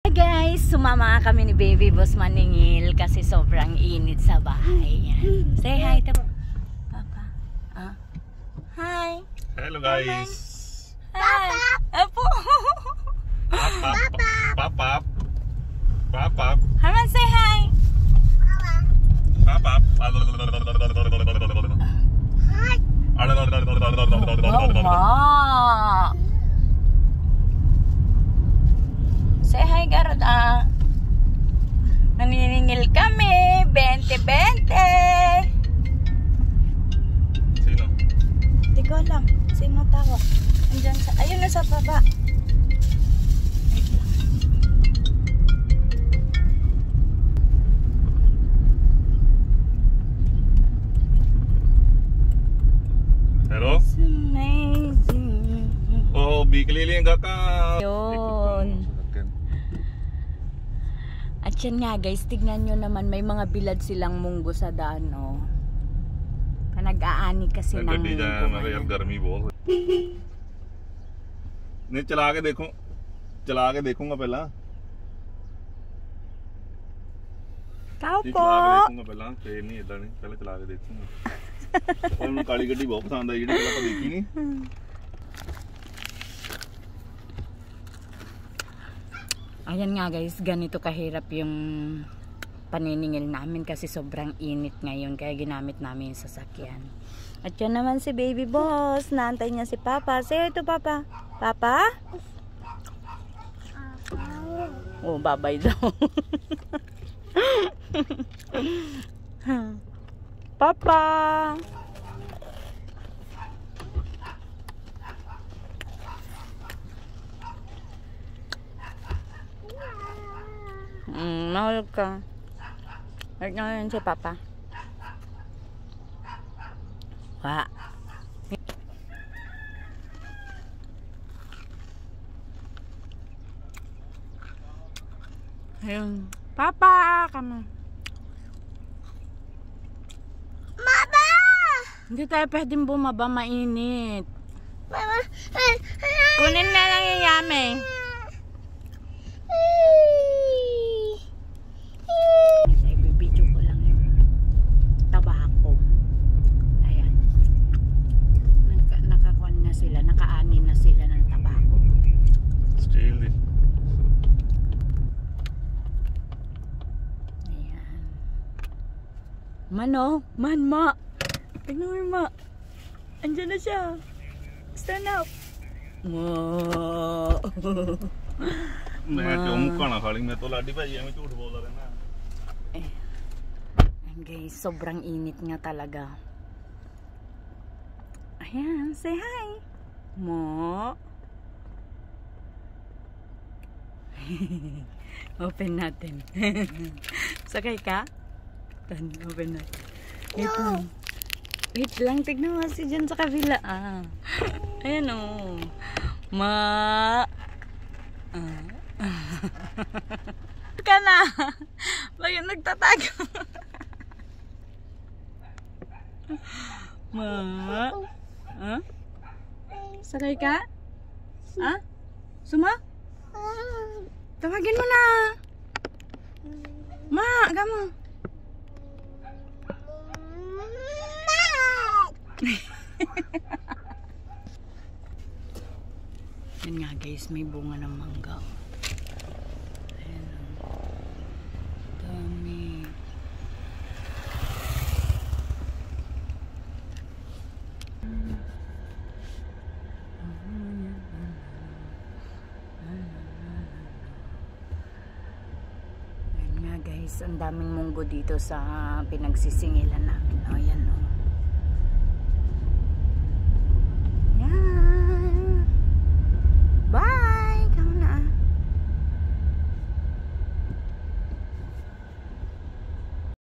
Guys, sumama kami ni Baby Boss maningil kasi sobrang init sa bahay. Yan. Say hi to Papa. Hi. Hello guys. Hi. Apo. Papa. Papa. Haman, say hi. Papa. Mama. Say hi, Garuda. Naniningil kami. 20-20. Sino? Hindi ko alam. Sino tawag? Andyan sa... Ayun na sa baba. Hello? It's amazing. Oh, bikilili ang gata. Yun. At yan nga guys, tignan nyo naman, may mga bilad silang munggo sa daan, no? Nag-aani kasi ng munggo. यार गर्मी बहुत नहीं चला के देखूंगा पहला Tao जी po. चला के देखूंगा पहला फिर नहीं इधर नहीं पहले चला के देखूंगा और मैं काली गड्डी बहुत पसंद आई जेडी पहला देखी नहीं Ayan nga guys, ganito kahirap yung paniningil namin kasi sobrang init ngayon kaya ginamit namin yung sasakyan. At yan naman si Baby Boss, naantay niya si Papa. Say hi to Papa. Papa? Oh, babay daw. Papa! Mahal ka. Huwag na yun si Papa. Wah. Ayun. Papa! Kama. Mama! Hindi tayo pwedeng bumaba, mainit. Mama! Kunin na lang yung yame. Ibibidyo ko lang yung tabako. Ayan. Nakakuan na sila, nakaanin na sila ng tabako. Steel Ayan. Mano, ma. Tignan mo yung ma. Andyan na siya. Stand up. Wow. मैं क्यों मुक्का ना खाली मैं तो लाडी भाई मैं झूठ बोल रहा ना Guys, sobrang init nga talaga. Ayan, say hi. Mo. Open natin. Sakay ka? Open natin. Wait lang. Wait lang, tignan mo si dyan sa kabila. Ayan o. Ma. Ka na. Bakit nagtatago? Ma. Sakay ka? Suma? Tawagin mo na. Ma, kamo. Yan nga guys, may bunga ng mangga. Ayan o. Dami. Ayan nga guys, ang daming munggo dito sa pinagsisingilan namin. O yan o.